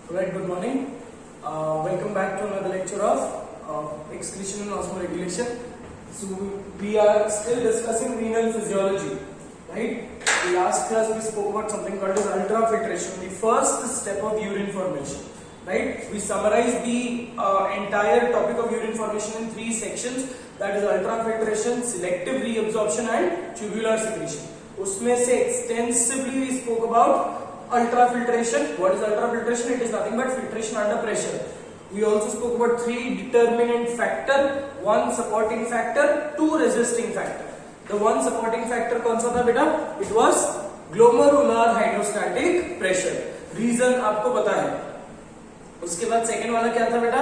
Right, good morning. Welcome back to another lecture of excretion and osmoregulation. So we are still discussing renal physiology, right? In last class we spoke about something called as ultrafiltration, the first step of urine formation, right? We summarized the entire topic of urine formation in 3 sections, that is ultrafiltration, selective reabsorption and tubular secretion. उसमें से extensively we spoke about ultrafiltration. What is ultrafiltration? It is nothing but filtration under pressure. We also spoke about 3 determinant factor, 1 supporting factor, 2 resisting factor. The 1 supporting factor कौन सा था बेटा? It was glomerular hydrostatic pressure. Reason आपको पता है. उसके बाद second वाला क्या था बेटा?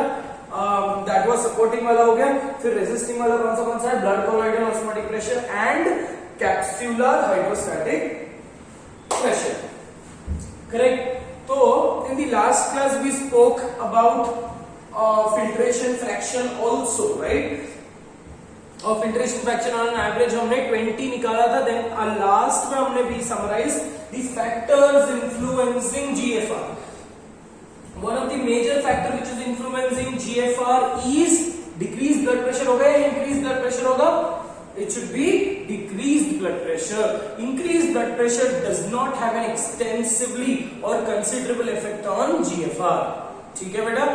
That was supporting वाला हो गया. फिर resisting वाला कौन सा है? Blood colloidal osmotic pressure and capsular hydrostatic pressure. Correct. So in the last class we spoke about filtration fraction also, right? और filtration fraction on average हमने 20 निकाला था. Then last में हमने भी summarize the factors influencing GFR. One of the major factor which is influencing GFR is decreased blood pressure होगा या increased blood pressure होगा? It should be decreased blood pressure. Increased blood pressure does not have an extensively or considerable effect on GFR. ठीक है बेटा?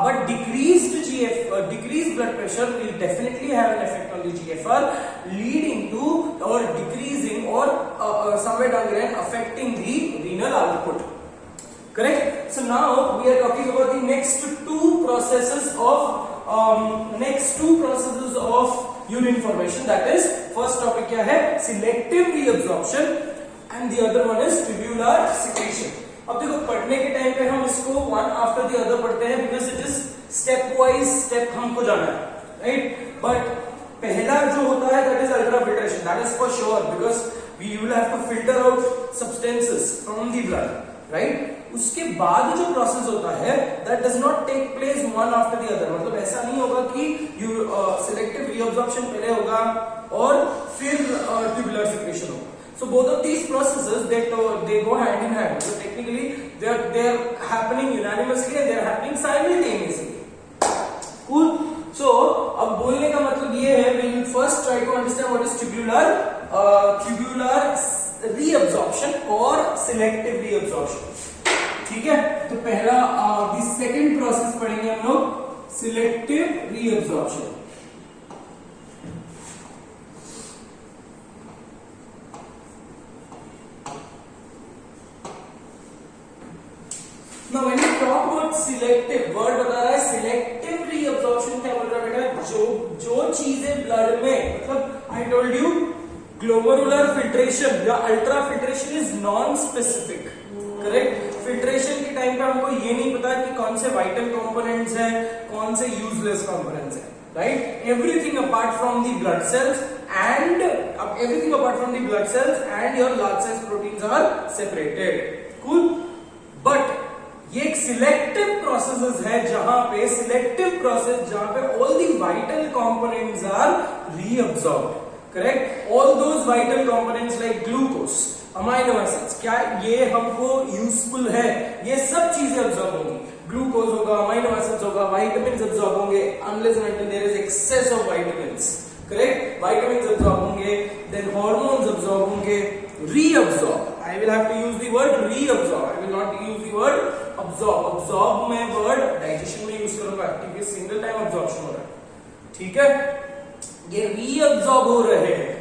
But decreased blood pressure will definitely have an effect on the GFR, leading to or decreasing or somewhere down the line affecting the renal output. Correct? So now we are talking about the next two processes of urine formation. That is, first topic क्या है? Selective reabsorption and the other one is tubular secretion. अब देखो पढ़ने के time पे हम इसको one after the other पढ़ते हैं because it is step wise step हमको जाना है, right? But पहला जो होता है that is ultrafiltration. That is for sure because we will have to filter out substances from the blood, right? उसके बाद जो प्रोसेस होता है that does not take place one after the other. मतलब ऐसा नहीं होगा कि selective reabsorption पहले होगा और फिर tubular secretion होगा. So both of these processes they go hand in hand. So technically they are happening unanimously and they are happening simultaneously. Cool. So अब बोलने का मतलब ये है we will first try to understand what is tubular reabsorption or selective reabsorption. ठीक है, तो पहला दी सेकेंड प्रोसेस पढ़ेंगे हम लोग selective reabsorption. Now when you talk about selective, word बता रहा है सिलेक्टिव रीअब्सॉर्प्शन क्या बोल रहा है बेटा? जो चीजें ब्लड में, मतलब I told you glomerular filtration या ultra filtration is non specific. Correct. Filtration के टाइम पे हमको ये नहीं पता कि कौन से वाइटल कंपोनेंट्स हैं, कौन से यूजलेस कंपोनेंट्स हैं, right? Everything apart from the blood cells and your large size proteins are separated. Cool. But ये एक सिलेक्टिव प्रोसेस है जहां पे जहां पे all the vital components are reabsorbed. Correct. All those vital components like glucose, amino acids, क्या ये हमको यूजफुल है? ये सब चीजें अब्सॉर्ब होंगी. ग्लूकोज होगा, अमाइनो एसिड्स होगा, विटामिन्स अब्सॉर्ब होंगे unless and until there is excess of vitamins. Correct. Vitamins absorb होंगे, देन हार्मोन्स अब्सॉर्ब होंगे. Reabsorb, I will have to use the word reabsorb, I will not use the word absorb. Absorb में word digestion में use करूंगा क्योंकि single time absorption हो रहा है. ठीक है, ये रीअब्सॉर्ब हो रहे हैं.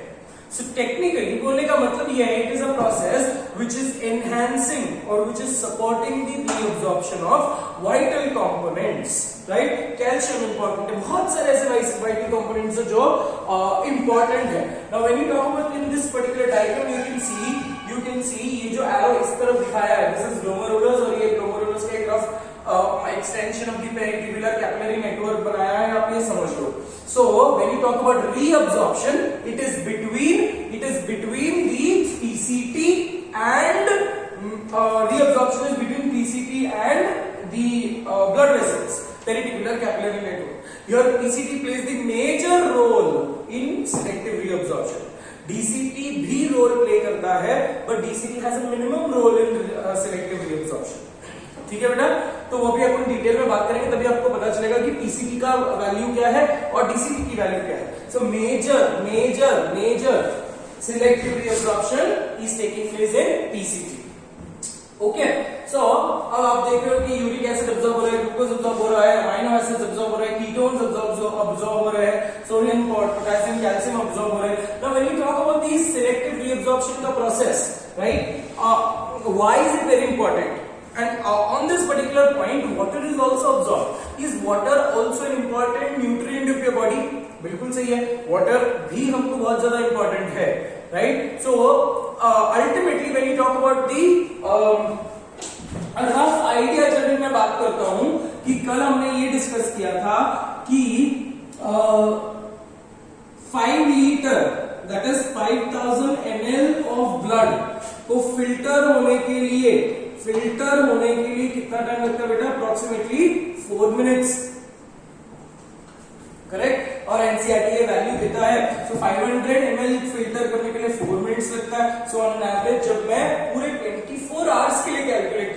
So technically बोलने का मतलब ये है it is a process which is enhancing or which is supporting the reabsorption of vital components, right? Calcium important है, बहुत सारे ऐसे vital components है जो important है. Now when you talk about in this particular diagram you can see ये जो arrow इस तरफ दिखाया है this is glomerulus और ये glomerulus का एक rough extension of the peritubular capillary network बनाया है, आप ये समझ लो. So when you talk about reabsorption, it is between the PCT and reabsorption is between PCT and the blood vessels, peritubular capillary network. Here PCT plays the major role in selective reabsorption. DCT भी role play करता है, but DCT has a minimum role in selective reabsorption. ठीक है बेटा. तो वो भी अपन detail में बात करेंगे, तभी आपको पता चलेगा कि पीसीपी का वैल्यू क्या है और डीसीपी की वैल्यू क्या है। So major selective reabsorption is taking place in PCT. Okay, so अब आप देख रहे हो कि यूरिक एसिड अब्सॉर्ब हो रहा है, ग्लूकोज अब्सॉर्ब हो रहा है, अमीनो एसिड्स अब्सॉर्ब हो रहे हैं, कीटोन्स अब्सॉर्ब हो रहे हैं, सोडियम, पोटेशियम, कैल्शियम अब्सॉर्ब हो रहे हैं। Now when you talk about this selective reabsorption का process, right, why is it very important? And on this particular point, water is also absorbed. Is water also an important nutrient of your body? बिल्कुल सही है, water भी हमको बहुत ज्यादा important है, right? So ultimately when you talk about the rough idea, जब मैं बात करता हूं कि कल हमने ये डिस्कस किया था कि 5 litre that is 5000 ml of blood को फिल्टर होने के लिए कितना टाइम लगता है बेटा? Approximately 4 minutes, correct. और एनसीईआरटी ये वैल्यू देता है, सो 500 ml फिल्टर करने के लिए 4 मिनट्स लगता है। सो ऑन एवरेज जब मैं पूरे 24 आवर्स के लिए कैलकुलेट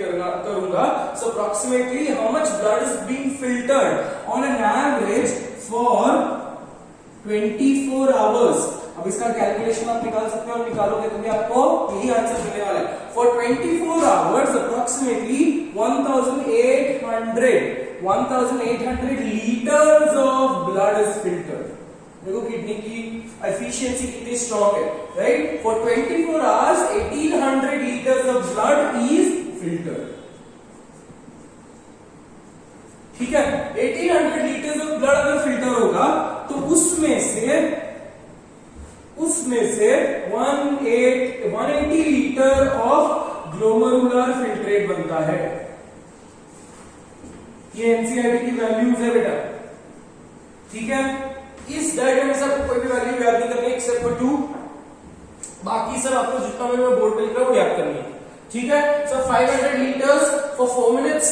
करूंगा, so approximately how much blood is being filtered on an average for 24 hours. अब इसका कैलकुलेशन आप निकाल सकते हो, और निकालोगे तो भी आपको यही आंसर मिलने वाला है। For 24 hours approximately 1800 litres of blood is filtered. देखो किडनी की एफिशिएंसी कितनी स्ट्रॉन्ग है, right? For 24 hours 1800 litres of blood is filtered. ठीक है, 1800 लीटर्स ऑफ ब्लड अगर फिल्टर होगा तो उसमें से 180 लीटर ऑफ ग्लोमेरुलर फिल्ट्रेट बनता है। ये एनसीईआरटी की वैल्यूज है बेटा, ठीक है। इस डायग्राम में सब कोई भी वैल्यू याद नहीं करनी एक्सेप्ट फॉर 2, बाकी सब आपको जितना मैं बोर्ड पे लिख रहा हूं वो याद करनी है, ठीक है। सो 500 litres for 4 minutes,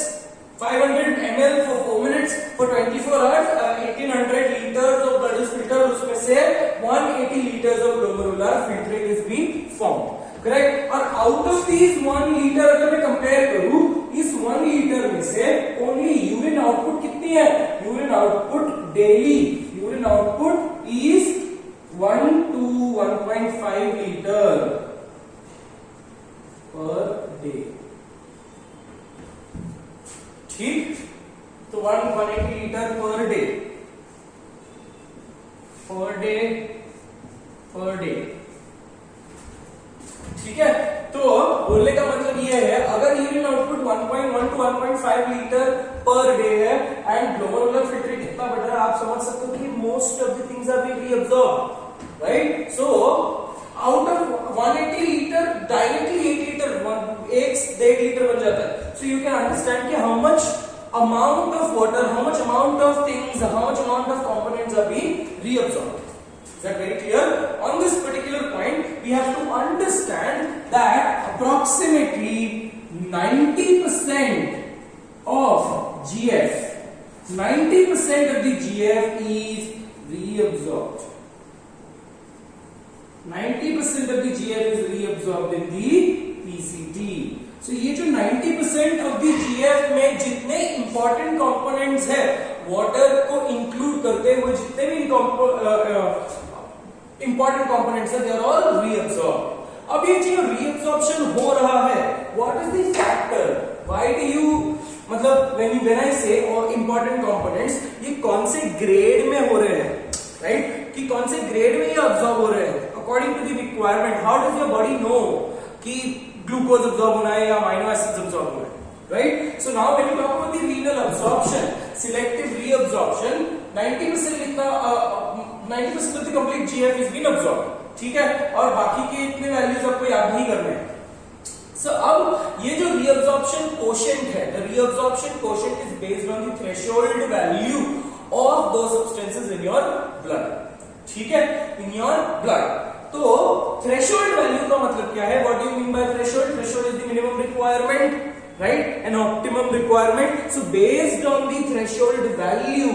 500 ml for 4 minutes for 24 hours, 1800 liters of blood is filtered, उसमें से 180 liters of glomerular filtrate is being formed, correct? और out of these 1 liter अगर मैं कंपेयर करूं, इस 1 liter में से only यूरिन आउटपुट कितनी है? Urine output daily, urine output is 1 to 1.5 liter per day, ठीक। तो 180 लीटर पर डे, ठीक है। तो बोलने का मतलब ये है, अगर urine output 1.1 to 1.5 litre per day है एंड ग्लोमेरुलर फिल्ट्रेट कितना बढ़ रहा है, आप समझ सकते हो कि most of the things are being reabsorbed, right? So out of 180 litre directly 8 litre 1.5 litre बन जाता है। So you can understand कि how much amount of water, how much amount of things, how much amount of components are being reabsorbed. Is that very clear? On this particular point, we have to understand that approximately 90% of GF, 90% of the GF is reabsorbed. 90% of the GF is reabsorbed in the PCT. So ये जो 90% of the GF में जितने important components है water को include करते हुए जितने भी इंपॉर्टेंट कंपोनेंट्स है, दे आर ऑल रीअब्सॉर्ब। अब ये जो रीअब्सॉर्प्शन हो रहा है, what is the factor, why do you, मतलब व्हेन आई से इंपॉर्टेंट कंपोनेंट्स, ये कौन से ग्रेड में हो रहे हैं, राइट? कि कौन से ग्रेड में ये अब्सॉर्ब हो रहे हैं according to the requirement. How does your body know कि ग्लूकोज अब्सॉर्ब होना है या अमीनो एसिड्स अब्सॉर्ब होना है, right? So now when you talk about the renal absorption, selective reabsorption, 90% of the complete GF is been absorbed, ठीक है। और बाकी के इतने वैल्यूज आपको याद नहीं करने हैं। सो अब ये जो रीअब्सॉर्प्शन कोशेंट है, the reabsorption quotient is based on the threshold value of दो सब्सटेंसेस इन योर ब्लड, ठीक है, इन योर ब्लड। तो थ्रेशोल्ड वैल्यू का मतलब क्या है? What do you mean by threshold? Threshold is the minimum requirement, right? An optimum requirement. So based on the threshold value,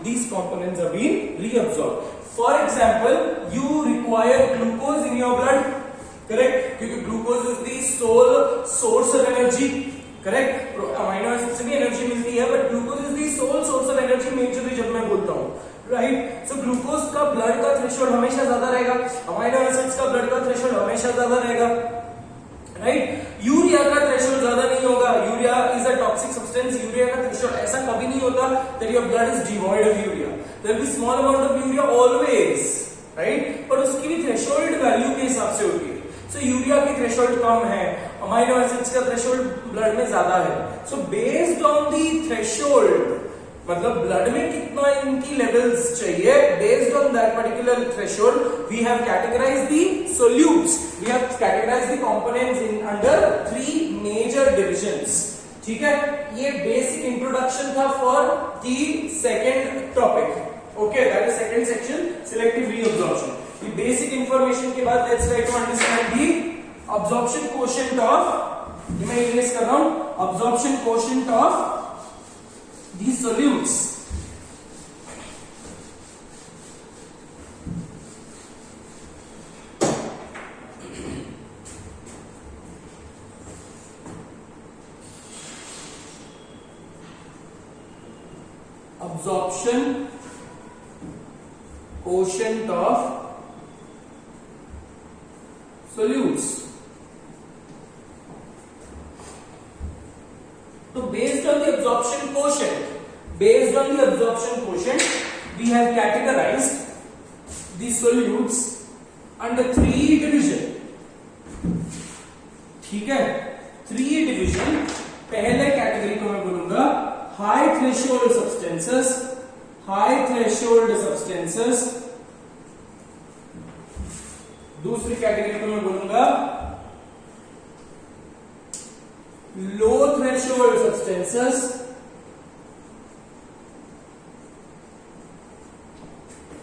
these components are being reabsorbed. For example, you require glucose in your blood, correct? Because glucose is the sole source of energy, correct? Right. Urea का threshold ज्यादा नहीं होगा, urea is a toxic substance, urea का threshold ऐसा कभी नहीं होता that your blood is devoid of urea, there will be small amount of urea always, right, पर उसकी भी थ्रेशोल्ड वैल्यू के हिसाब से होती है। सो यूरिया की थ्रेशोल्ड कम है, अमीनो एसिड्स का थ्रेशोल्ड ब्लड में ज्यादा है। So based on the threshold, मतलब ब्लड में कितना इनकी लेवल्स चाहिए, based on that particular threshold we have categorised the solutes, we have categorised the components in under 3 major divisions. ठीक है, ये बेसिक इंट्रोडक्शन था for the second topic. Okay, that is second section, selective reabsorption. ये basic information के बाद let's try to understand the absorption quotient of, मैं English कर रहा हूं, absorption quotient of these solutes। absorption quotient of solutes। So based on the absorption quotient, we have categorized the solutes under 3 division। ठीक है, 3 division। पहले category को मैं बोलूंगा हाई थ्रेशोल्ड सब्सटेंसेस, दूसरी कैटेगरी को मैं बोलूंगा लो थ्रेशोल्ड सब्सटेंसेस,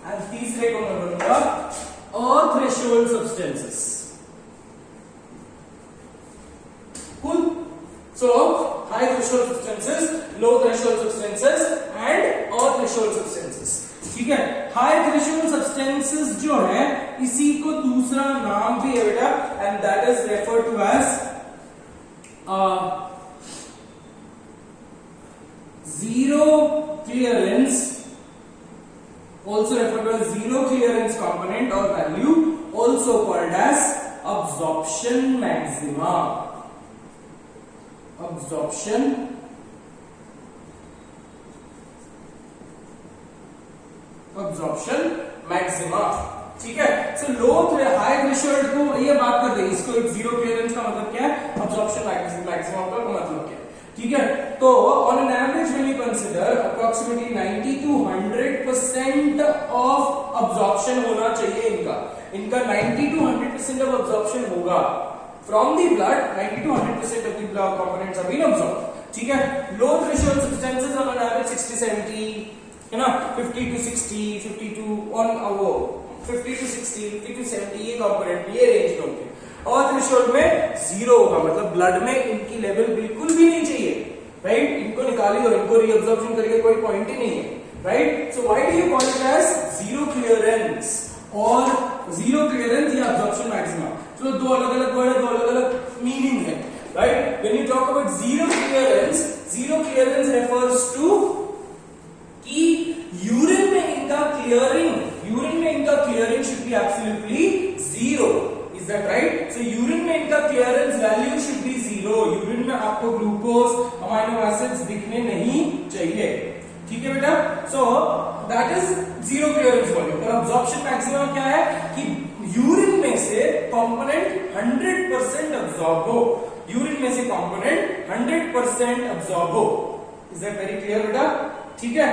और तीसरे को मैं बोलूंगा athreshold substances. Cool. So high threshold substances, low threshold substances and athreshold substances. ठीक है, हाई थ्रेशोल्ड सब्सटेंसेस जो है इसी को दूसरा नाम भी है बेटा, and that is referred to as zero clearance, also referred to as zero clearance component or value, also called as absorption maxima। absorption maxima। ठीक है, सो लो हाई थ्रेशोल्ड को ये बात कर रहे हैं, इसको एक जीरो क्लियरेंस का मतलब क्या है, अब्जॉर्प्शन मैक्सिमम का मतलब क्या है। ठीक है, तो on an average when you consider approximately 90 to 100% of absorption होना चाहिए इनका 90 to 100% ऑफ अब्जॉर्प्शन होगा from the blood, 90 to 100% of the blood components are been absorbed. ठीक है, low threshold substances on average 60-70 है ना, 50 to 60, 50 to 50 to 60, 50 to 70 ये component ये रेंज में होंगे। और थ्रेशोल्ड में 0 होगा, मतलब ब्लड में इनकी लेवल बिल्कुल भी नहीं चाहिए, राइट। इनको निकाल दो, इनको रीअब्जॉर्प्शन करके कोई पॉइंट ही नहीं है, right. So why do you call it as zero clearance और जीरो क्लियरेंस या अब्जॉर्प्शन मैक्सिमा। चलो दो अलग अलग वर्ड है, दो अलग अलग मीनिंग है, right. When you talk about zero clearance refers to कि यूरिन में इनका clearing should be absolutely 0। Is that right? So urine में इनका clearance value should be 0। Urine में आपको ग्लूकोज, अमीनो एसिड्स दिखने नहीं चाहिए। ठीक है बेटा, सो that is zero clearance volume. और अब्जॉर्प्शन मैक्सिमम क्या है कि यूरिन में से कंपोनेंट 100% अब्सॉर्ब हो, यूरिन में से कंपोनेंट 100% अब्सॉर्ब हो। इज दैट वेरी क्लियर बेटा? ठीक है,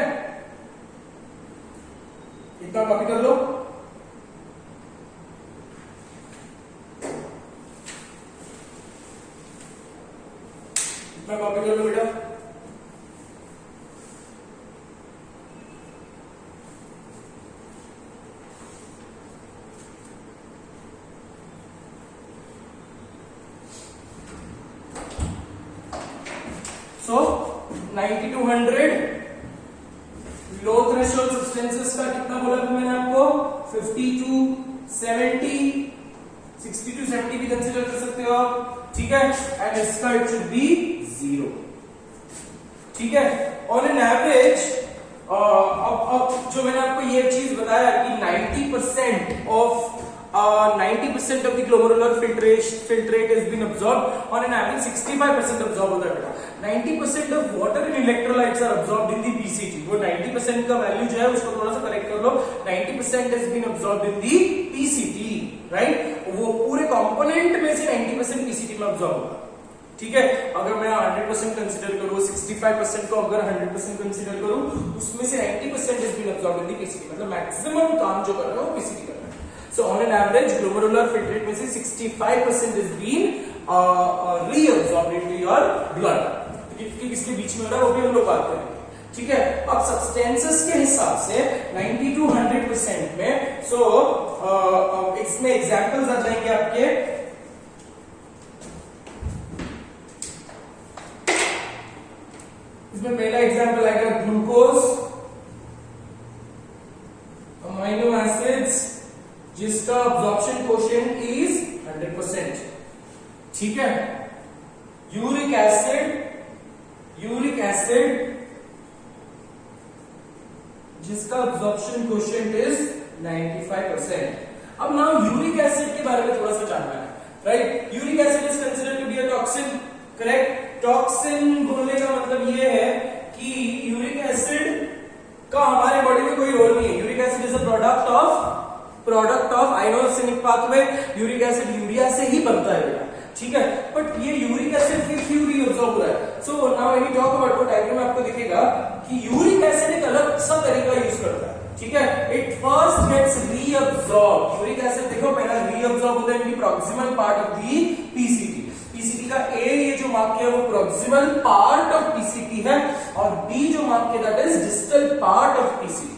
इतना कॉपी कर लो। इतना कॉपी कर लो बेटा। सो 90 to 100 लो थ्रेशोल्ड सब्सटेंसेस का कितना बोला था मैंने आपको, 50 to 70, 60 to 70 भी कंसीडर कर सकते हो आप। ठीक है, एंड इसका इट शुड बी 0। ठीक है, ऑन एन एवरेज अब जो मैंने आपको ये चीज बताया कि 90% of 90% of the glomerular filtrate has been absorbed. On an average 65% absorb होता है बेटा. 90% of water and electrolytes are absorbed in the PCT. वो 90% का वैल्यू जो है उसको थोड़ा सा करेक्ट कर लो. 90% has been absorbed in the PCT, right? वो पूरे कंपोनेंट में से 90% PCT में absorb होगा. ठीक है, अगर मैं 100% कंसीडर करूं, 65% को अगर 100% कंसीडर करूं, उसमें से 90% has been absorbed in the PCT. मतलब मैक्सिमम काम जो कर रहा है वो PCT कर रहा है. So on an average, glomerular filtrate में से 65% is being reabsorbed into your blood. किसके बीच में हो रहा है वो भी हम लोग बात करेंगे. ठीक है, अब सब्सटेंसेस के हिसाब से 90 to 100% में, so इसमें एग्जांपल्स आ जाएंगे आपके. इसमें पहला एग्जांपल आएगा ग्लूकोज, अमीनो एसिड्स जिसका अब्जॉर्प्शन कोशेंट इज 100%. ठीक है, यूरिक एसिड जिसका अब्जॉर्प्शन कोशेंट इज 95%. अब नाउ यूरिक एसिड के बारे में थोड़ा सा जानना है, right? Uric acid is considered to be a toxin, correct? Toxin बोलने का मतलब ये है कि यूरिक एसिड का हमारे बॉडी में कोई रोल नहीं है. Uric acid is a product of inosinic pathway. Uric acid urea से ही बनता है बेटा. ठीक है, बट ये यूरिक एसिड फिर क्यों रीअब्सॉर्ब हो रहा है? सो now when you talk about, वो डायग्राम में आपको दिखेगा कि यूरिक एसिड एक अलग सा तरीका यूज करता है. ठीक है, it first gets reabsorb. Uric acid देखो पहला रीअब्सॉर्ब होता है in the proximal part of the PCT. PCT का ए ये जो वाक्य है वो प्रॉक्सिमल पार्ट ऑफ पीसीटी है, और बी जो वाक्य that is distal part of PCT.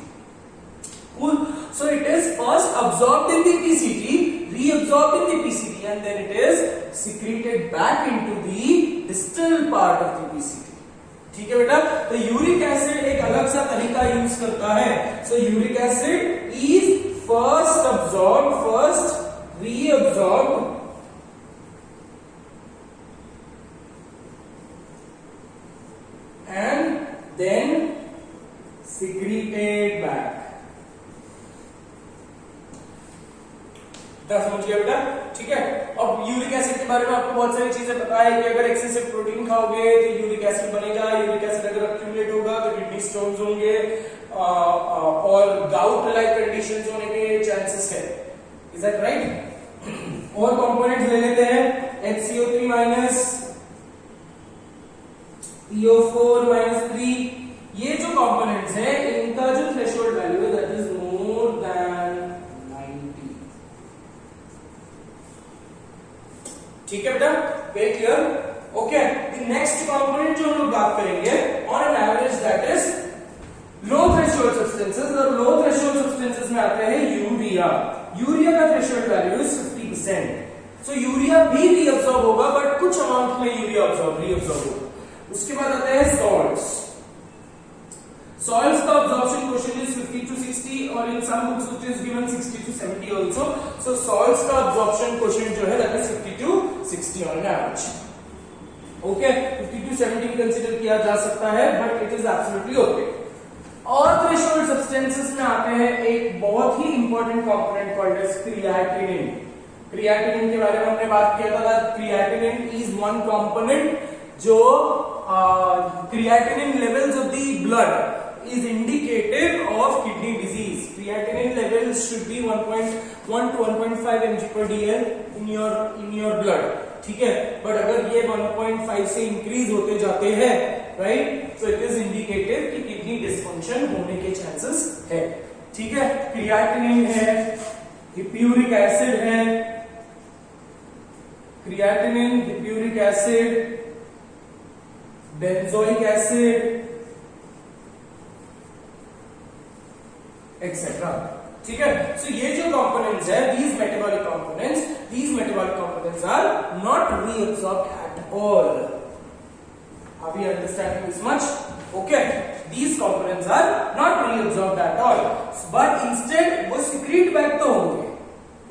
Cool. So it is first absorbed in the PCT, reabsorbed in the PCT, and then it is secreted back into the distal part of the PCT. ठीक है बेटा, तो uric acid एक अलग सा तरीका use करता है. So uric acid is first absorbed, first reabsorbed, and then secreted back. समझ गया बेटा? ठीक है, अब यूरिक एसिड के बारे में आपको बहुत सारी चीजें पता है कि अगर एक्सेसिव प्रोटीन खाओगे तो यूरिक एसिड बनेगा. यूरिक एसिड अगर एक्यूमुलेट होगा तो किडनी स्टोन्स होंगे और गाउट लाइक कंडीशंस होने के चांसेस है. Is that right? और कंपोनेंट्स ले लेते हैं. HCO3 minus, PO4 minus 3. ये जो कंपोनेंट्स है इनका जो थ्रेशोल्ड वैल्यू है दैट इज मोर देन 90. ठीक है बेटा, very clear? Okay, the next component जो हम लोग बात करेंगे on an average that is low threshold substances. और लो थ्रेशोल्ड सब्सटेंसेस में आते हैं यूरिया. यूरिया का threshold value is 50%. So urea भी रीअब्सॉर्ब होगा, बट कुछ अमाउंट में यूरिया रीअब्सॉर्ब होगा. उसके बाद आते हैं सॉल्ट्स. सॉल्ट्स का अब्जॉर्प्शन कोशेंट इज 50 to 60, और in some books it is given 60 to 70 also. So salts का अब्जॉर्प्शन कोशेंट जो है that is 50 to 60 on an average. Okay, 50 to 70 consider किया जा सकता है, but it is absolutely okay. और थ्रेशोल्ड सब्सटेंसेस में आते हैं एक बहुत ही important component called as creatinine. Creatinine के बारे में हमने बात किया था. क्रिएटिनिन इज वन कंपोनेंट जो creatinine levels of the blood is indicative of kidney disease. Creatinine levels should be 1.1 to 1.5 mg per dl in your blood. ठीक है, बट अगर ये 1.5 से इंक्रीज होते जाते हैं, right, so it is indicative कि किडनी डिस्फंक्शन होने के चांसेस है. ठीक है, क्रिएटिनिन है, हिप्यूरिक एसिड है, creatinine, hippuric acid, benzoic acid etcetera. ठीक है, सो ये जो कंपोनेंट्स है, these metabolic components are not reabsorbed at all. Are we understanding this much? Okay, these components are not reabsorbed at all, but instead वो secrete back तो होंगे.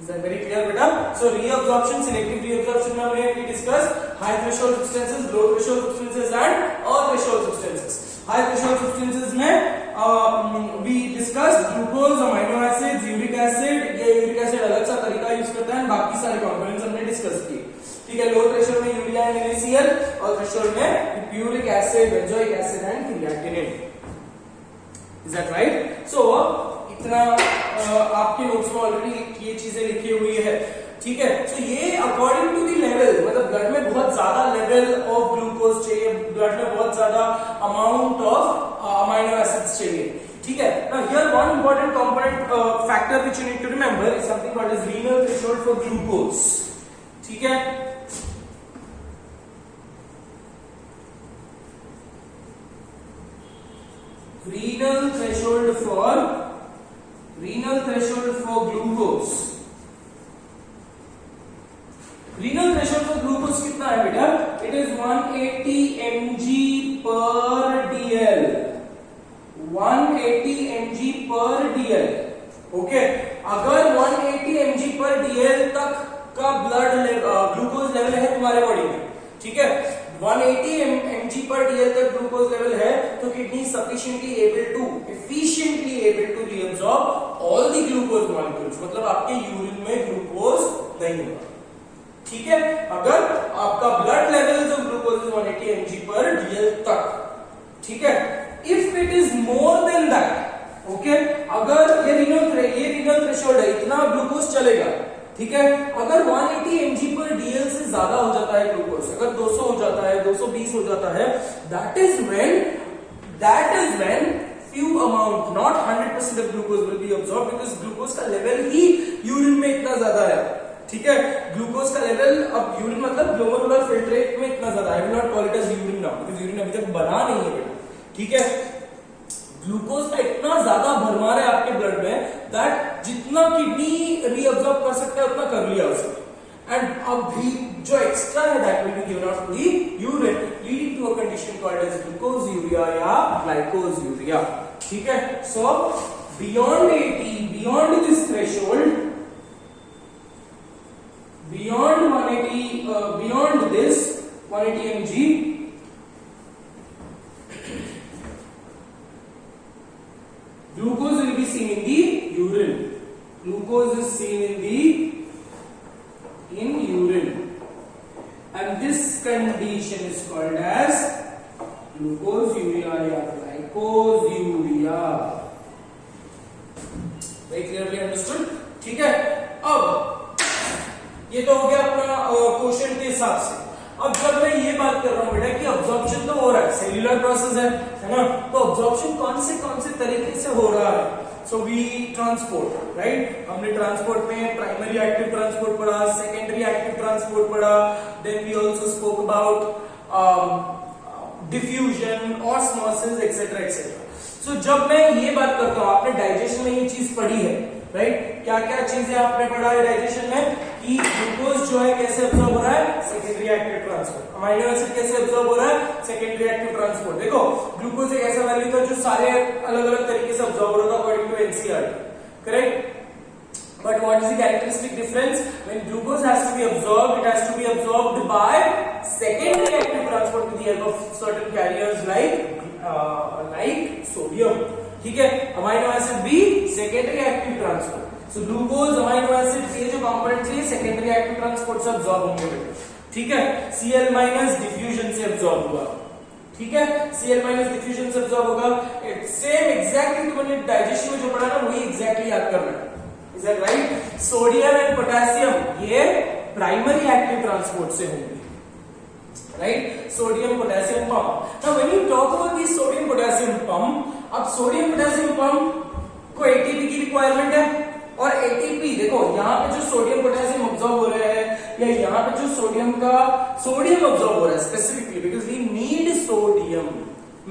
Is that very clear बेटा? So reabsorption, selective reabsorption में हमने discussed high threshold substances, low threshold substances and all threshold substances. High threshold substances में we discussed glucose, amino acids, uric acid. ये uric acid अलग सा तरीका HCl और threshold में uric acid, benzoic acid and creatinine. Is that right? So इतना आपके notes में ऑलरेडी ये चीजें लिखी हुई है, ठीक है। सो ये अकॉर्डिंग टू दी लेवल, मतलब ब्लड में बहुत ज्यादा लेवल ऑफ ग्लूकोज चाहिए, ब्लड में बहुत ज्यादा अमाउंट ऑफ अमाइनो एसिड्स चाहिए, ठीक है। Now here one important component factor which you need to remember is something called as renal threshold for glucose, ठीक है। renal threshold for glucose, renal threshold for glucose कितना है बेटा? It is 180 mg per dl, 180 mg per dl, okay. अगर 180 mg per dl तक का blood glucose level है तुम्हारे बॉडी में, ठीक है, 180 mg per dl तक ग्लूकोज लेवल है, तो kidney sufficiently efficiently able to reabsorb all the glucose molecules, मतलब आपके यूरिन में ग्लूकोज नहीं होगा, ठीक है। अगर आपका ब्लड लेवल जो ग्लूकोज 180 mg per dl तक, ठीक है। If it is more than that, okay, अगर ये रीनल थ्रेशोल्ड है, इतना ग्लूकोज चलेगा, ठीक है। अगर 180 mg per dl से ज्यादा हो जाता है ग्लूकोज, अगर 200 हो जाता है, 220 हो जाता है, that is when few amount, not 100% of glucose will be absorbed, because glucose का लेवल ही यूरिन में इतना ज्यादा है, ठीक है। ग्लूकोज का लेवल, अब यूरिन मतलब ग्लोमेरुलर फिल्ट्रेट में इतना ज्यादा, I will not call it as urine now, because urine अभी तक बना नहीं है बेटा, ठीक है। ग्लूकोज का इतना ज्यादा भरमार है आपके ब्लड में दैट जितना किडनी रीअब्सॉर्ब कर सकता है उतना कर लिया उसने, एंड अभी जो एक्स्ट्रा है that will be given out to the urine, leading to a condition called as glucosuria या ग्लाइकोज यूरिया, ठीक है। So beyond 80, beyond this threshold, beyond 180, beyond this 180 mg, glucose will be seen in the urine. Glucose is seen in urine, and this condition is called as glucosuria or glycosuria. Very clearly understood, ठीक है। अब ये तो हो गया अपना question के हिसाब से। अब जब मैं ये बात कर रहा हूं बेटा कि अब्जॉर्प्शन तो हो रहा है, सेल्यूलर प्रोसेस है ना, तो अब्जॉर्प्शन कौन से तरीके से हो रहा है? सो वी ट्रांसपोर्ट, राइट, हमने ट्रांसपोर्ट में प्राइमरी एक्टिव ट्रांसपोर्ट पढ़ा, सेकेंडरी एक्टिव ट्रांसपोर्ट पढ़ा, then we also spoke about diffusion, osmosis etcetera etcetera. So जब मैं ये बात करता हूं, आपने डाइजेशन में ये चीज पढ़ी है, राइट, क्या क्या चीजें आपने पढ़ा है डाइजेशन में, कि ग्लूकोज जो है कैसे अब्सॉर्ब हो रहा है, secondary active transport, amino acid कैसे अब्सॉर्ब हो रहा है, सेकेंडरी एक्टिव ट्रांसपोर्ट। देखो ग्लूकोज एक ऐसा वैल्यू था जो सारे अलग अलग तरीके से अब्सॉर्ब हो रहा था according to NCERT, correct. But what is the characteristic difference? When glucose has to be absorbed, it has to be absorbed by secondary active transport with the help of certain carriers like sodium, ठीक है। Amino acid भी secondary active transport, so glucose, amino acid, ये जो components हैं secondary active transport से absorb होंगे, ठीक है। Cl- डिफ्यूजन से अब्सॉर्ब होगा, ठीक है, Cl- डिफ्यूजन से अब्सॉर्ब होगा। सेम एग्जैक्टली तुमने डाइजेशन में जो पढ़ा ना वही एग्जैक्टली याद करना है, is that right. Sodium and potassium ये प्राइमरी एक्टिव ट्रांसपोर्ट से होंगे, right, sodium potassium pump. Now when you talk about this sodium potassium pump, अब सोडियम पोटेशियम पंप को एटीपी की रिक्वायरमेंट है, और एटीपी देखो यहाँ पे जो सोडियम पोटेशियम अब्सॉर्ब हो रहे हैं, या यहाँ पे जो सोडियम अब्सॉर्ब हो रहा है specifically, because we need sodium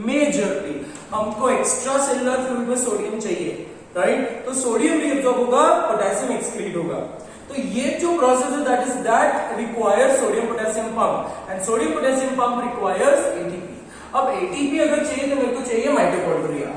majorly, हमको एक्स्ट्रा सेलुलर फ्लूइड में सोडियम चाहिए, राइट। तो सोडियम भी अब्सॉर्ब होगा, पोटेशियम एक्सक्रीट होगा, तो ये जो प्रोसेस है that requires sodium potassium pump, and sodium potassium pump requires ATP. अब एटीपी अगर चाहिए तो मेरे को चाहिए mitochondria,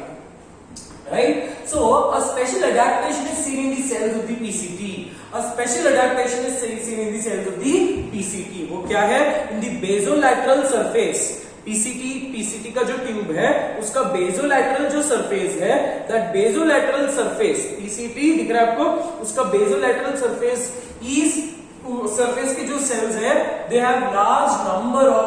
right? So a special adaptation is seen in the cells of the PCT. A special adaptation is seen in the cells of the PCT. वो क्या है? In the basolateral surface. PCT का जो ट्यूब है उसका बेजोलैटरल जो surface है, that basolateral surface, PCT दिख रहा है आपको, उसका basolateral surface is सरफेस के जो सेल्स है, they have large number of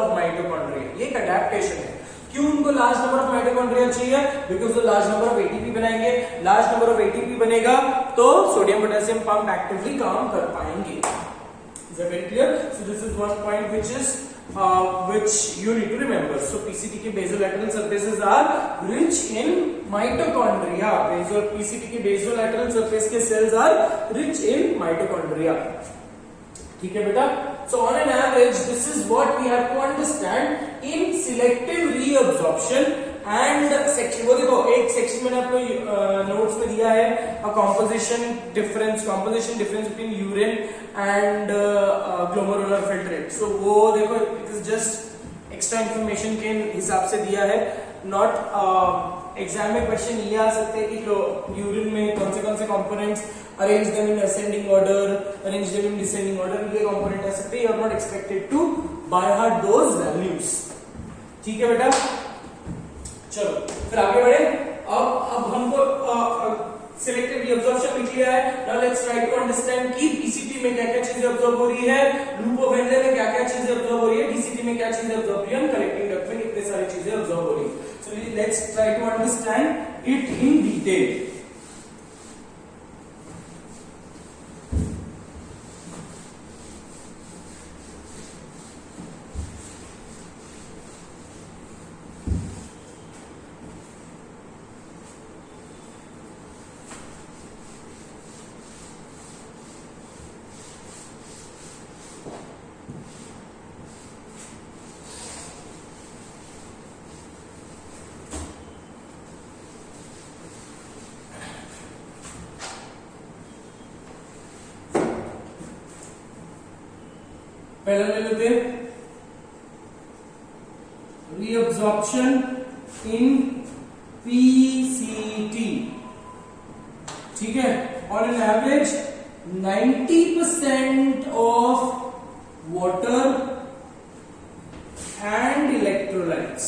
large number of mitochondria चाहिए, बिकॉज वो लार्ज नंबर ऑफ एटीपी बनाएंगे, लार्ज नंबर ऑफ एटीपी बनेगा तो सोडियम पोटेशियम पंप एक्टिवली काम कर पाएंगे. Is that very clear? So this is one point which you need to remember. So PCT के basolateral surfaces are rich in mitochondria. PCT के basolateral surface के cells are rich in mitochondria. ठीक है बेटा. So on an average, this is what we have to understand in selective reabsorption and section. वो देखो एक section मैंने आपको नोट्स में दिया है, a composition difference between urine and glomerular filtrate. So वो देखो it is just extra information के हिसाब से दिया है. Not एग्जाम में क्वेश्चन ये आ सकते हैं कि यूरिन में कौन से components, arrange them in ascending order, arrange them in descending order, ये कंपोनेंट आ सकते हैं. You are not expected to by heart those values. ठीक है बेटा. चलो फिर आगे बढ़े. अब हमको सिलेक्टिव रीअब्जॉर्प्शन लिख लिया है. Now let's try to understand कि पीसीटी में क्या-क्या चीजें अब्सॉर्ब हो रही है, लूप ऑफ वेन में क्या-क्या चीजें अब्सॉर्ब हो रही है, डीसीटी में क्या चीजें अब्सॉर्ब हो रही है, कलेक्टिंग डक्ट में कितने सारी चीजें अब्सॉर्ब हो रही है. So let's try to understand it in detail. पहला ले लेते हैं रीअब्जॉर्प्शन इन पीसीटी. ठीक है. On an average 90% of water and electrolytes.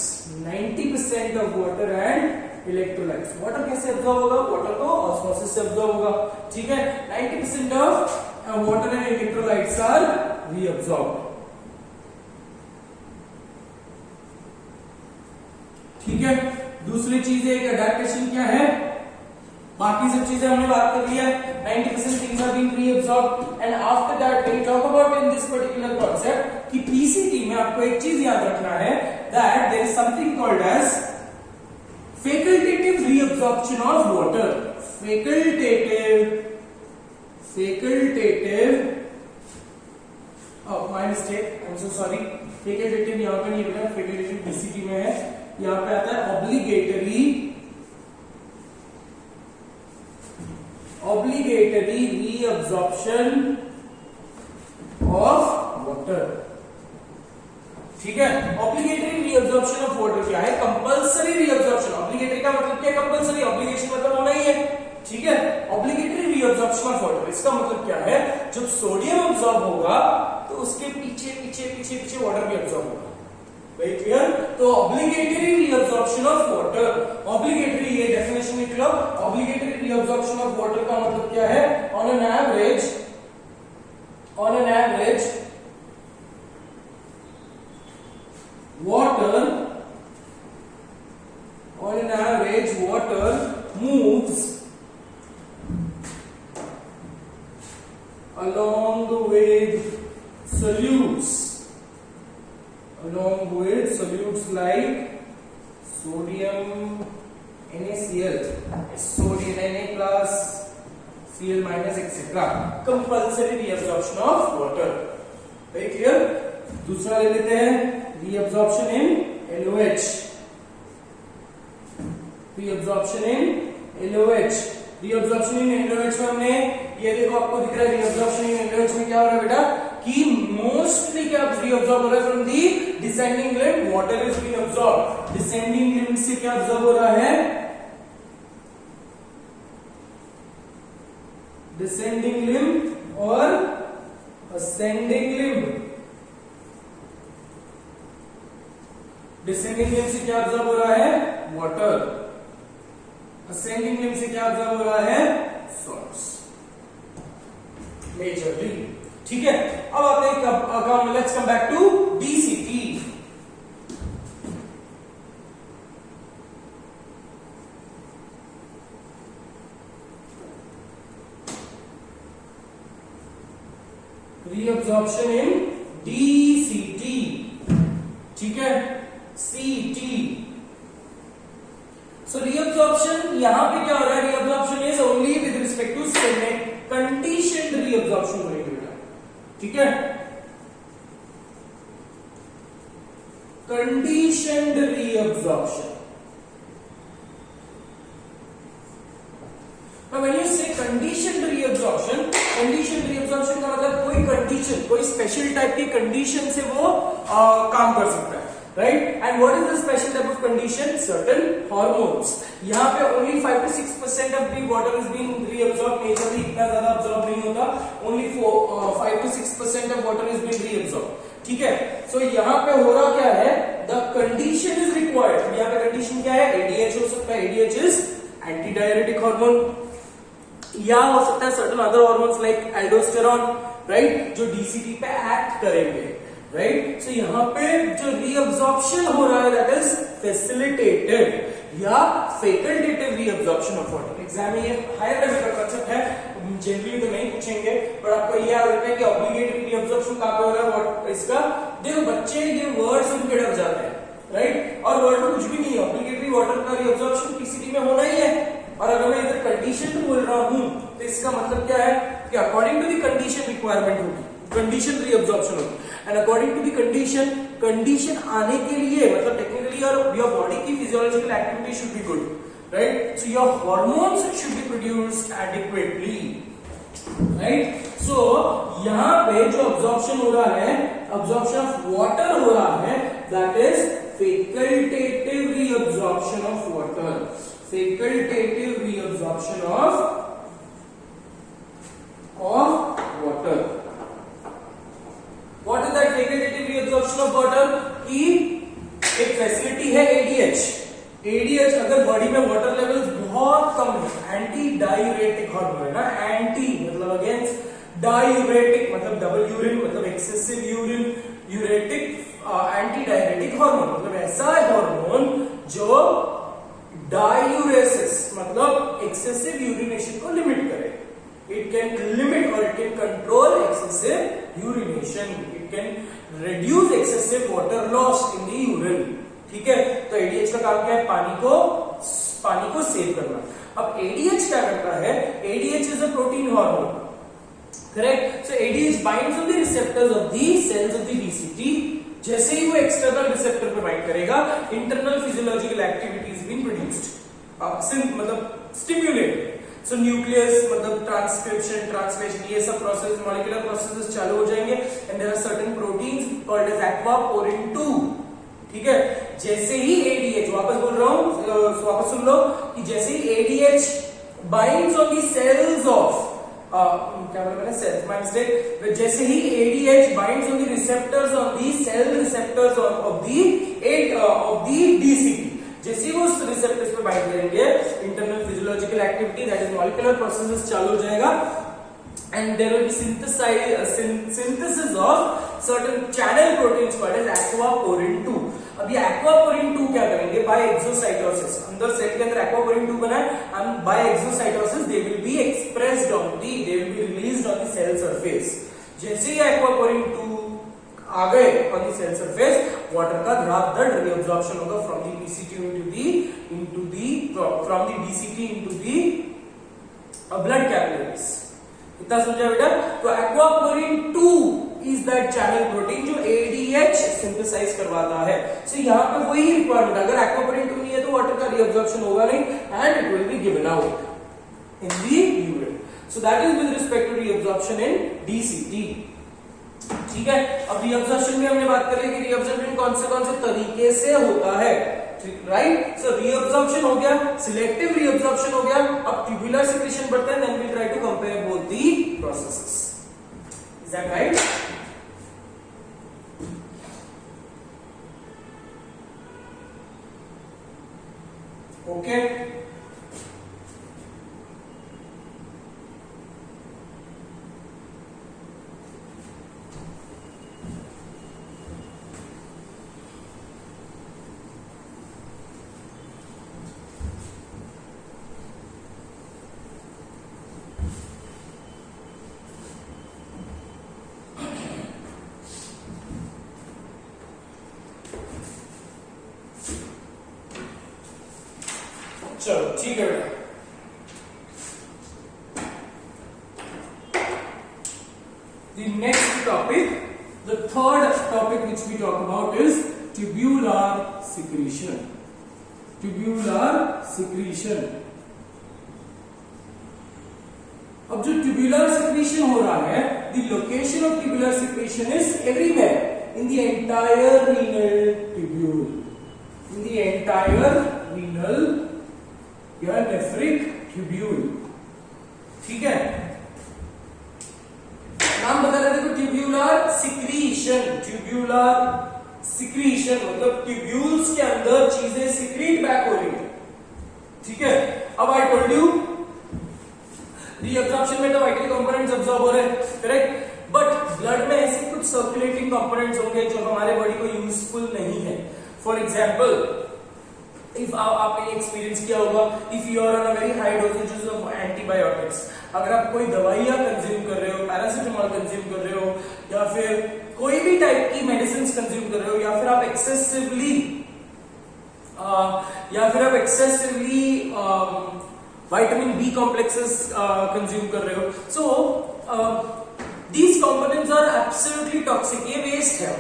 90% of water and electrolytes. Water कैसे अब्सॉर्ब होगा? वाटर को ऑस्मोसिस से अब्सॉर्ब होगा. ठीक है. 90% of water and electrolytes are reabsorbed. ठीक है. दूसरी चीज है अडैप्टेशन. क्या है? बाकी सब चीजें हमने बात कर लिया. 90% things are being reabsorbed and after that when you talk about in this particular concept कि PCT में आपको एक चीज याद रखना है that there is something called as facultative reabsorption of water. My mistake, I'm so sorry. Facultative यहाँ पे नहीं लिखा, facultative DCT में है. यहाँ पे आता है obligatory reabsorption of water. ठीक है. obligatory reabsorption of water क्या है? compulsory reabsorption. obligatory का मतलब क्या? compulsory. obligation मतलब होना ही है. ठीक है. obligatory reabsorption of water इसका मतलब क्या है? जब सोडियम अब्सॉर्ब होगा तो उसके पीछे वाटर भी अब्सॉर्ब होगा. Very clear. तो obligatory reabsorption of water. obligatory ये डेफिनेशन लिख लो. obligatory reabsorption of water का मतलब क्या है? on an average water moves along with solutes like sodium NaCl, sodium Na plus Cl minus etc. compulsory reabsorption of water. very clear. दूसरा ले लेते हैं reabsorption in LOH. reabsorption in LOH में हमने ये देखो आपको दिख रहा है reabsorption in LOH में क्या हो रहा है बेटा कि मोस्टली क्या reabsorb हो रहा है from the descending limb. Water is being absorb. Descending limb से क्या अब्सॉर्ब हो रहा है? डिसेंडिंग लिम्ब और असेंडिंग लिम्ब. डिसेंडिंग लिम्ब से क्या अब्सॉर्ब हो रहा है? वाटर. असेंडिंग लिम्ब से क्या अब्सॉर्ब हो रहा है? Salts majorly. ठीक है. अब आते हैं let's come back to DCT. Reabsorption in DCT, ठीक है, CT। सो रीअब्जॉर्प्शन यहां पे क्या हो रहा है, reabsorption is only with respect to semi conditioned reabsorption बोलेंगे बेटा, ठीक है, conditioned reabsorption. Now when you say conditioned reabsorption, conditioned reabsorption का मतलब कोई कंडीशन, कोई स्पेशल टाइप की कंडीशन से वो काम कर सकता है, right. And what is the special type of condition, certain hormones. यहाँ पे only 5 to 6% of the water is being reabsorb, naturally इतना ज्यादा अब्सॉर्ब नहीं होता, only 5 to 6% of water is being reabsorb, ठीक है। सो यहाँ पे हो रहा क्या है, द कंडीशन इज रिक्वायर्ड। यहाँ पे कंडीशन क्या है, ADH हो सकता है, ADH is anti diuretic hormone, या हो सकता है certain other hormones like aldosterone, right, जो DCT पे एक्ट करेंगे, राइट। सो यहाँ पे जो रीअब्सॉर्प्शन हो रहा है दैट इज फैसिलिटेटेड या facultative reabsorption of water. Exam में ये हायर लेवल का कंसेप्ट है, जनरली तो नहीं पूछेंगे, पर आपको ये याद रखना है कि ऑब्लिगेटरी रीअब्सॉर्प्शन कहां पे हो रहा है, इसका देखो बच्चे ये वर्ड सुन के डर जाते हैं, राइट, और वर्ड में कुछ भी नहीं है, ऑब्लिगेटरी वाटर का रीअब्सॉर्प्शन PCT में होना ही है। और अगर मैं इधर कंडीशन बोल रहा हूं तो इसका मतलब क्या है कि according to the condition requirement होगी, कंडीशन रीअब्सॉर्प्शन होगी। And according to the condition आने के लिए मतलब टेक्निकली योर बॉडी की physiological activity should be good, right. So your hormones should be produced adequately, right. So यहां पे जो अब्जॉर्प्शन हो रहा है, अब्जॉर्प्शन ऑफ वाटर हो रहा है, that is facultative reabsorption of water, facultative reabsorption of water. What is that facultative reabsorption of water? कि एक फैसिलिटी है ADH। ADH अगर बॉडी में वाटर लेवल्स बहुत कम है, एंटी डायूरेटिक हार्मोन है ना, एंटी मतलब अगेंस्ट, डायूरेटिक मतलब डबल यूरिन मतलब excessive urine, uretic anti diuretic hormone मतलब ऐसा हार्मोन जो डायूरेसिस मतलब एक्सेसिव यूरिनेशन को लिमिट करे। इट कैन लिमिट और it can control excessive urination, it can reduce excessive water loss in the urine, ठीक है। तो ADH का काम क्या है, पानी को सेव करना। अब ADH क्या करता है, ADH is a protein hormone, correct. So ADH binds on the receptors of the cells of the DCT। जैसे ही वो एक्सटर्नल रिसेप्टर पे बाइंड करेगा, internal physiological activities being produced, मतलब स्टिम्युलेटेड। सो न्यूक्लियस मतलब ट्रांसक्रिप्शन, ट्रांसलेशन, ये सब process, molecular processes चालू हो जाएंगे। And there are certain proteins called as aquaporin 2, ठीक है। जैसे ही ADH, वापस बोल रहा हूं, वापस सुन लो, कि जैसे ही ADH binds on the cells of क्या बोला मैंने, सेल्स, माय मिस्टेक, जैसे ही ADH binds on the receptors of the cell receptors of the DCT, जैसे ही वो उस रिसेप्टर्स पे बाइंड करेंगे, internal physiological activity that is molecular processes चालू हो जाएगा, and there will be synthesis of certain channel proteins called as aquaporin 2. अब ये aquaporin 2 क्या करेंगे, by exocytosis, अंदर सेल के अंदर aquaporin 2 बना है, and by exocytosis they will be expressed on the, they will be released on the cell surface. जैसे ही aquaporin 2 आ गए on the cell surface, water का धड़ाधड़ reabsorption होगा from the PCT into the from the DCT into the blood capillaries. इतना समझा बेटा। तो aquaporin 2 is that channel protein जो ADH सिंथेसाइज करवाता है। सो यहाँ पे वही रिक्वायरमेंट, अगर एक्वापोरिन 2 नहीं है तो वाटर का रीअब्जॉर्प्शन होगा नहीं, and it will be given out in the urine. So that is with respect to reabsorption in DCT, ठीक है। अब रीअब्जॉर्प्शन में हमने बात करी कि रीअब्जॉर्प्शन कौन से तरीके से होता है, राइट। सो रीअब्जॉर्प्शन हो गया, सिलेक्टिव रीअब्जॉर्प्शन हो गया, अब ट्यूबुलर सेक्रेशन बढ़ता है, then we try to compare both the processes. Is that right? Okay, चलो ठीक है बेटा। The next topic, the third topic which we talk about is tubular secretion. Tubular secretion. अब जो tubular secretion हो रहा है, the location of tubular secretion is everywhere in the entire renal tubule. In the entire renal या nephric tubule. ठीक है, नाम बता रहे थे ट्यूब्यूलर सिक्रीशन। ट्यूब्यूलर सिक्रीशन मतलब ट्यूब्यूल्स के अंदर चीजें सिक्रीट बैक हो रही है। ठीक है, अब आई टोल्ड यू रीअब्जॉर्प्शन में तो वाइटल कंपोनेंट्स अब्सॉर्ब हो रहे हैं, करेक्ट, बट ब्लड में ऐसे कुछ सर्कुलेटिंग कंपोनेंट्स होंगे जो हमारे बॉडी को यूजफुल नहीं है। फॉर एग्जांपल, इफ आपने एक्सपीरियंस किया होगा, if you are on a very high dosages of antibiotics, अगर आप कोई दवाइयां कंज्यूम कर रहे हो, पैरासिटामोल कंज्यूम कर रहे हो, या फिर कोई भी टाइप की मेडिसिन कंज्यूम कर रहे हो, या फिर आप excessively vitamin B complexes consume कर रहे हो, so these components are absolutely toxic. ये वेस्ट है,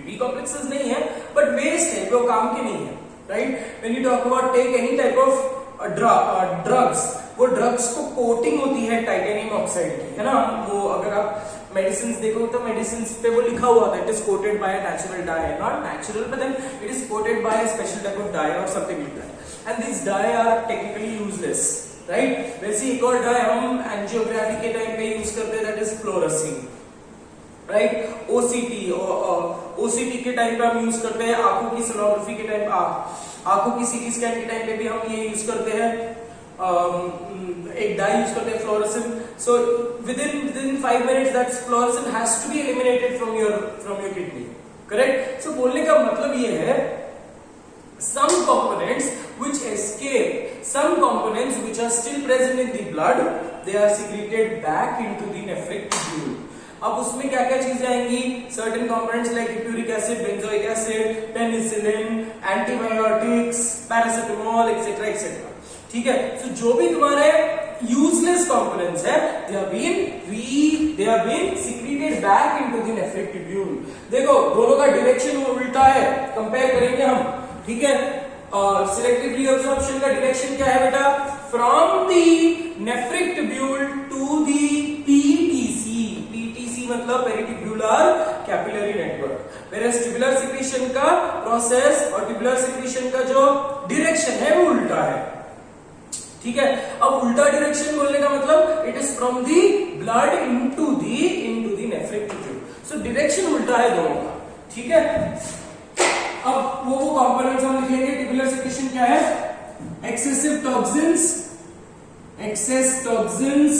बी कॉम्प्लेक्सेस नहीं है बट वेस्ट है, वो काम के नहीं है, right. When you talk about tech any type of drugs, वो ड्रग्स को कोटिंग होती है टाइटेनियम ऑक्साइड की, है ना। वो अगर आप मेडिसिन देखो तो मेडिसिन पे वो लिखा हुआ था it is coated by natural dye, not natural but then it is coated by special type of dye और something like that, and this dye are technically useless, right. वैसे एक और डाई हम एंजियोग्राफी के टाइम पे use करते हैं, that is फ्लोरेसिन, right. OCT के टाइम पे हम यूज करते हैं, आंखों की सोनोग्राफी के टाइम, आंखों की सीटी स्कैन के टाइम पे भी हम ये यूज करते हैं, एक डाई यूज करते हैं फ्लोरेसिन। सो within 5 minutes that fluorescent has to be eliminated from your kidney, correct। so बोलने का मतलब ये है some components which escape, some components which are still present in the blood, they are secreted back into the nephric tubule। अब उसमें क्या क्या चीजें आएंगी, certain components like uric acid, benzoic acid, penicillin, antibiotics, paracetamol etcetera etcetera, ठीक है। सो जो भी तुम्हारे यूजलेस कंपोनेंट्स है, they have been secreted back into the nephric tubule। देखो दोनों का डायरेक्शन उल्टा है, कंपेयर करेंगे हम, ठीक है। सिलेक्टिव रीअब्जॉर्प्शन का डायरेक्शन क्या है बेटा, from the nephric tubule to the PTC. PTC मतलब peritubular capillary network, whereas tubular secretion का प्रोसेस और ट्यूबुलर सिक्रीशन का जो डायरेक्शन है वो उल्टा है, ठीक है। अब उल्टा डायरेक्शन बोलने का मतलब it is from the blood into the nephric tubule. So direction उल्टा है दोनों का, ठीक है। अब वो कंपोनेंट्स हम लिख लेंगे। ट्यूबुलर सिक्रीशन क्या है, एक्सेस टॉक्सिन्स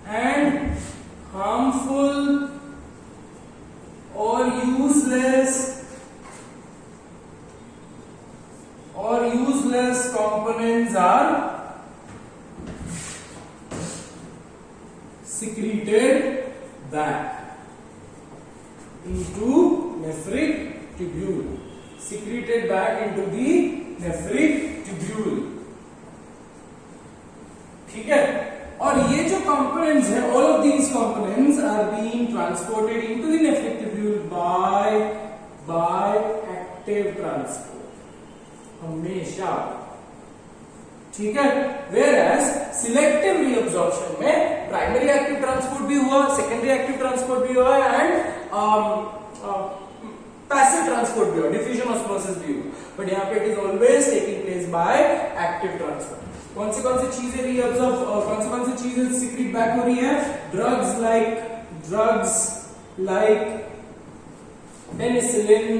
एंड हार्मफुल और useless components are secreted back into nephric tubule, secreted back into the nephric tubule, ठीक है। और ये जो components है, all of these components are being transported into the nephric tubule by active transport हमेशा, ठीक है। Whereas सिलेक्टिव रीअब्जॉर्प्शन में प्राइमरी एक्टिव ट्रांसपोर्ट भी हुआ, सेकेंडरी एक्टिव ट्रांसपोर्ट भी हुआ एंड पैसिव ट्रांसपोर्ट भी हुआ, डिफ्यूजन ऑस्मोसिस भी हुआ, बट यहाँ पे it is always taking place by active transport. कौन सी चीजें रीअब्जॉर्ब, कौन सी चीजें सीक्रेट बैक हो रही है, drugs like penicillin,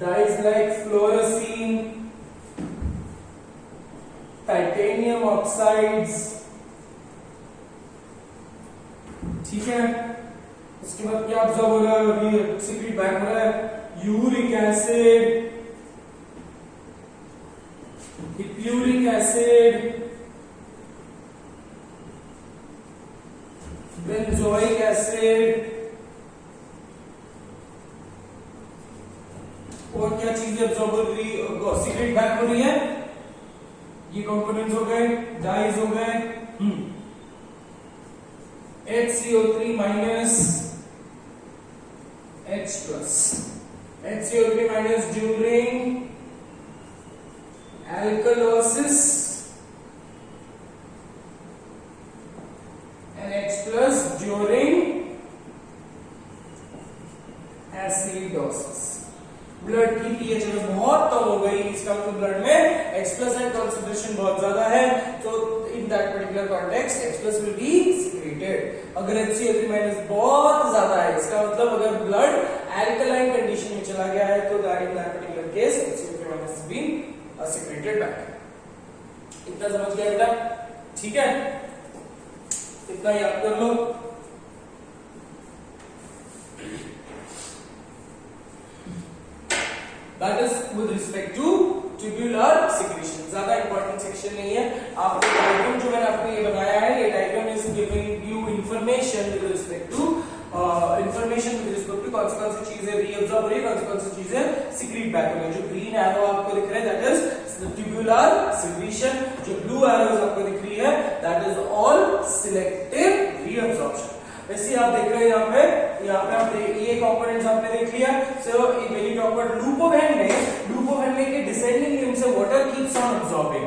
dyes like fluorescein, titanium oxides, ठीक है। उसके बाद क्या ऑब्जर्व हो रहा है, सीक्रेट बैक हो रहा है, uric acid, hippuric acid, secrete back हो रही है। ये कंपोनेंट्स हो गए, डाइज हो गए, HCO3 minus H plus, HCO3 minus during alkalosis and H plus during acidosis। Blood की पीएच बहुत कम हो गई, इसका मतलब ब्लड में H प्लस एंड कंसंट्रेशन बहुत ज्यादा है, तो इन that particular context H plus will be secreted. अगर HCO3 माइनस बहुत ज्यादा है, इसका मतलब अगर ब्लड एल्कलाइन कंडीशन में चला गया है, तो that in that particular case HCO3 minus been secreted back. इतना समझ गया बेटा? ठीक है, इतना याद कर लो। That is with respect to tubular secretion। ज्यादा इंपॉर्टेंट सेक्शन नहीं है। आपको डायग्राम जो मैंने आपको ये बनाया है, ये diagram is giving you information with respect to कौन सी चीजें रीअब्सॉर्ब हो रही है, कौन सी चीजें सीक्रेट बैक हो रही है। जो ग्रीन एरो आपको दिख रहा है दैट इज ट्यूबुलर सिक्रीशन, जो ब्लू एरोज आपको दिख रही है that is all selective reabsorption. वैसे आप देख रहे हैं यहाँ पे आप ये कंपोनेंट्स आपने देख लिया। So when you talk about loop of Henle में के डिसेंडिंग लिम्ब से water keeps on absorbing.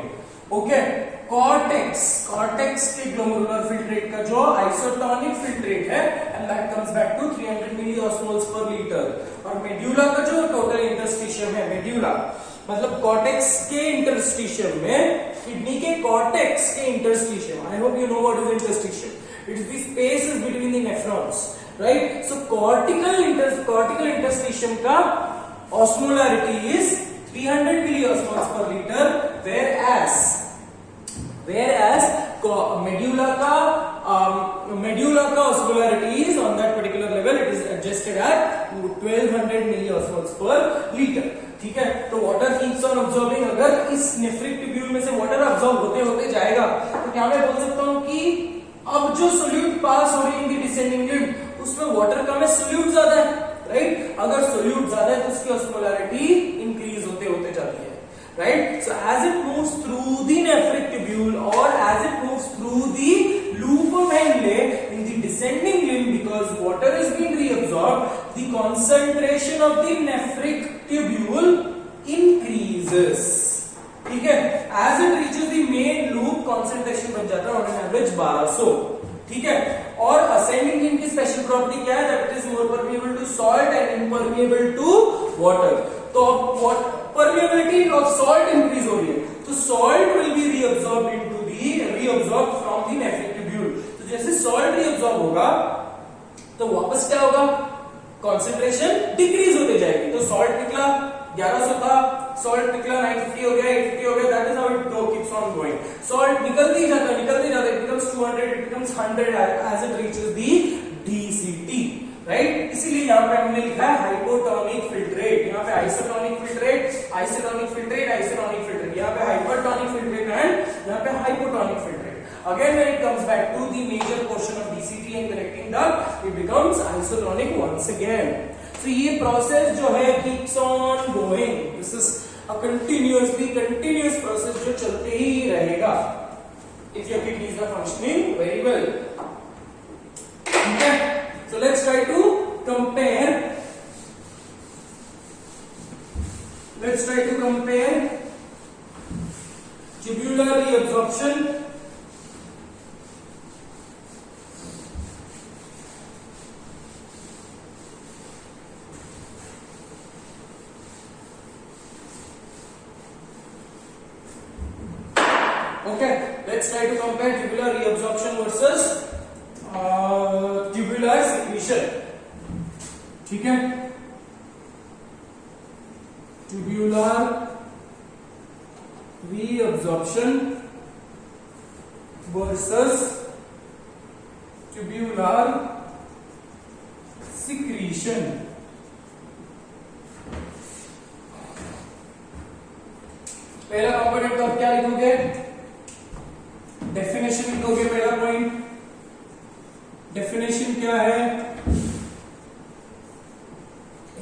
Okay, cortex के ग्लोमेरुलर फिल्ट्रेट का जो आइसोटोनिक फिल्ट्रेट है and that comes back to 300 milliosmoles per litre. और मेड्यूला का जो टोटल इंटरस्टिशियम है, मेड्यूला मतलब कॉर्टेक्स के इंटरस्टिशियम में, किडनी के कॉर्टेक्स के interstitium, I hope you know what is interstitium. It is the spaces between the nephrons, right? So cortical interstitium का osmolarity is 300 milliosmoles per liter, whereas medulla का osmolarity is on that particular level, it is adjusted at 1200 milliosmoles per liter। ठीक है, तो water keeps on absorbing. अगर इस nephric tubule में से water absorb होते जाएगा, तो क्या मैं बोल सकता हूं कि अब जो सोल्यूट पास हो रही है डिसेंडिंग लिम्ब, उसमें वाटर कम है, सोल्यूट ज्यादा है, राइट? अगर सोल्यूट ज्यादा है तो उसकी ऑस्मोलैरिटी इंक्रीज होते जाती है, right? So as it moves through the nephric tubule और as it moves through the loop of Henle in the descending limb, because water is being reabsorbed, the concentration of the nephric tubule increases. ठीक है, as it reaches the main loop concentration बन जाता है on an average 1200। ठीक है, और ascending limb की special property क्या है? That it is more permeable to salt and impermeable to water. तो अब परमिएबिलिटी ऑफ सॉल्ट इंक्रीज हो रही है, तो salt will be reabsorb from the nephric tubule. तो जैसे सॉल्ट रीअब्सॉर्ब होगा तो वापस क्या होगा? कंसंट्रेशन डिक्रीज होते जाएगी। तो सॉल्ट निकला 1100 था, सॉल्ट निकला 950 हो गया, 850 हो गया, that is how it keeps on going. Salt निकलते जाता it becomes 200, it becomes 100 as it reaches the DCT, right? इसीलिए यहाँ पे हमने लिखा है हाइपोटोनिक फिल्ट्रेट। यहाँ पे आइसोटोनिक फिल्ट्रेट, यहाँ पे हाइपरटोनिक फिल्ट्रेट एंड यहाँ पे hypotonic filtrate. Again, when it comes back to the major portion of DCT and connecting duct, it becomes isotonic once again. So ये process जो है keeps on going. This is a continuous process जो चलते ही रहेगा if your kidneys are functioning very well. ठीक है? So let's try to compare. Tubular reabsorption tubular reabsorption versus tubular secretion। ठीक है, tubular reabsorption versus tubular secretion। पहला component तो आप क्या लिखोगे? डेफिनेशन लिखोगे। पहला पॉइंट डेफिनेशन क्या है?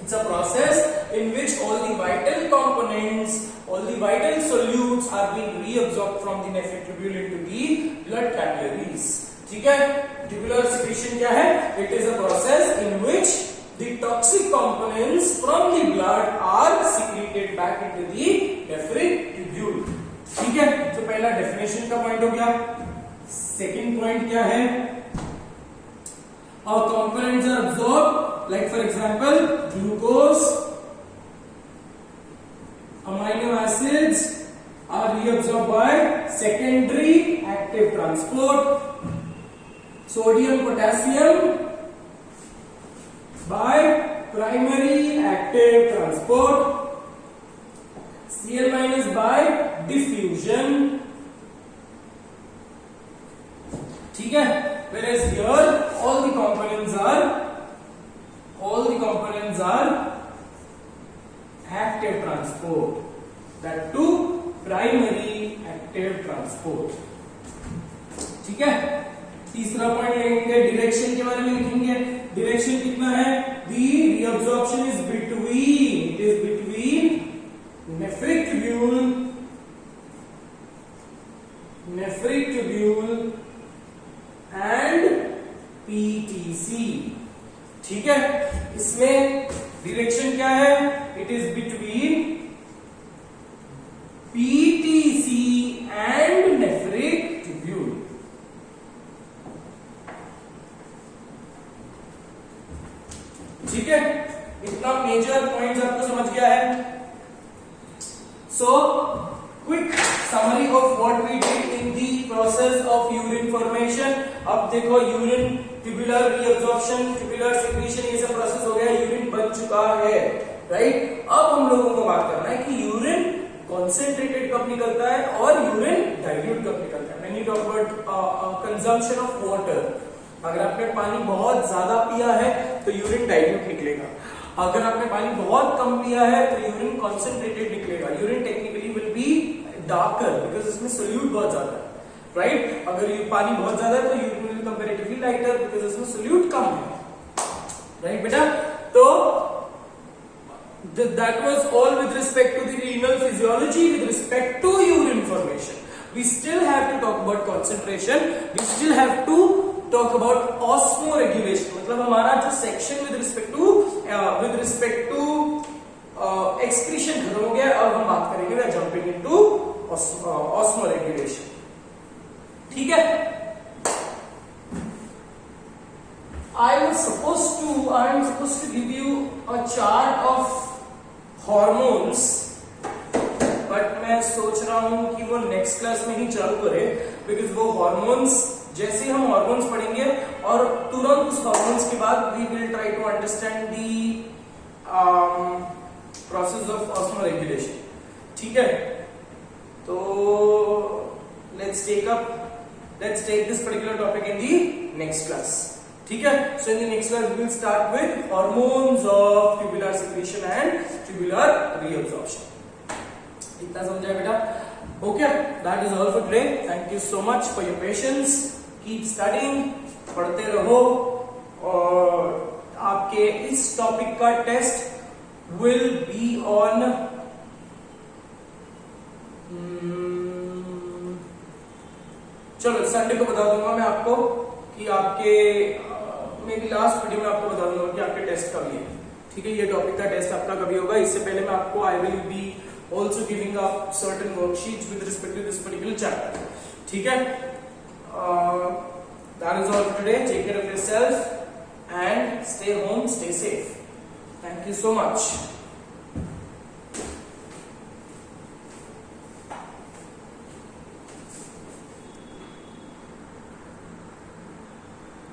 It's a process in which all the vital components, all the vital solutes are being reabsorbed from the nephric tubule into the blood capillaries. ठीक है, tubular secretion क्या है? It is a process in which the toxic components from the blood are secreted back into the nephric tubule. ठीक है, तो पहला definition का point हो गया. Second point क्या है? How components are absorbed, like for example glucose, amino acids are reabsorbed by secondary active transport, sodium potassium by primary active transport, Cl- by diffusion. ठीक है, whereas here all the components are active transport, that too primary active transport. ठीक है, तीसरा point लेंगे, direction के बारे में लिखेंगे. डायरेक्शन कितना है? the reabsorption is between nephric tubule and PTC. ठीक है, इसमें डायरेक्शन क्या है? It is between PTC and nephric tubule. ठीक है, इतना मेजर पॉइंट्स आपको समझ गया है. So quick summary of what we did in the process of urine formation. अब देखो, urine tubular reabsorption, tubular secretion, ये सब प्रोसेस हो गया, यूरिन बन चुका है, राइट. अब हम लोगों को बात करना है कि यूरिन कॉन्सेंट्रेटेड कब निकलता है और यूरिन डाइल्यूट कब निकलता है. When you talk about consumption of water, अगर आपने पानी बहुत ज्यादा पिया है तो यूरिन डाइल्यूट निकलेगा. अगर आपने पानी बहुत कम पिया है तो यूरिन कॉन्सेंट्रेटेड निकलेगा. Urine technically will be darker because इसमें सोल्यूट बहुत ज्यादा है, राइट. अगर ये पानी बहुत ज्यादा है तो urine will comparatively lighter because इसमें सोल्यूट कम है, राइट बेटा. तो that was all with respect to the renal physiology. With respect to urine formation, we still have to talk about concentration. We still have to talk about osmoregulation. मतलब हमारा जो section with respect to excretion खत्म हो गया. अब हम बात करेंगे, we are jumping into osmoregulation. ठीक है. I am supposed to give you a chart of hormones, but मैं सोच रहा हूं कि वो नेक्स्ट क्लास में ही चालू करें, बिकॉज वो हॉर्मोन्स, जैसे ही हम हॉर्मोन्स पढ़ेंगे और तुरंत उस हॉर्मोन्स के बाद we will try to understand the process of osmoregulation. ठीक है, तो let's take this particular topic in the next class. ठीक है, so in the next class we will start with hormones of tubular secretion and tubular reabsorption. इतना समझा बेटा? Okay, that is all for today. Thank you so much for your patience. Keep studying, पढ़ते रहो. और आपके इस topic का test will be on चलो संडे को बता दूंगा मैं आपको कि आपके मेरी लास्ट वीडियो में आपको बता दूंगा कि आपके टेस्ट कभी है. ठीक है, ये टॉपिक का टेस्ट आपका कभी होगा. इससे पहले मैं आपको I will be also giving up certain worksheets with respect to this particular chapter. ठीक है, that is all for today. Take care of yourself and stay home, stay safe. Thank you so much.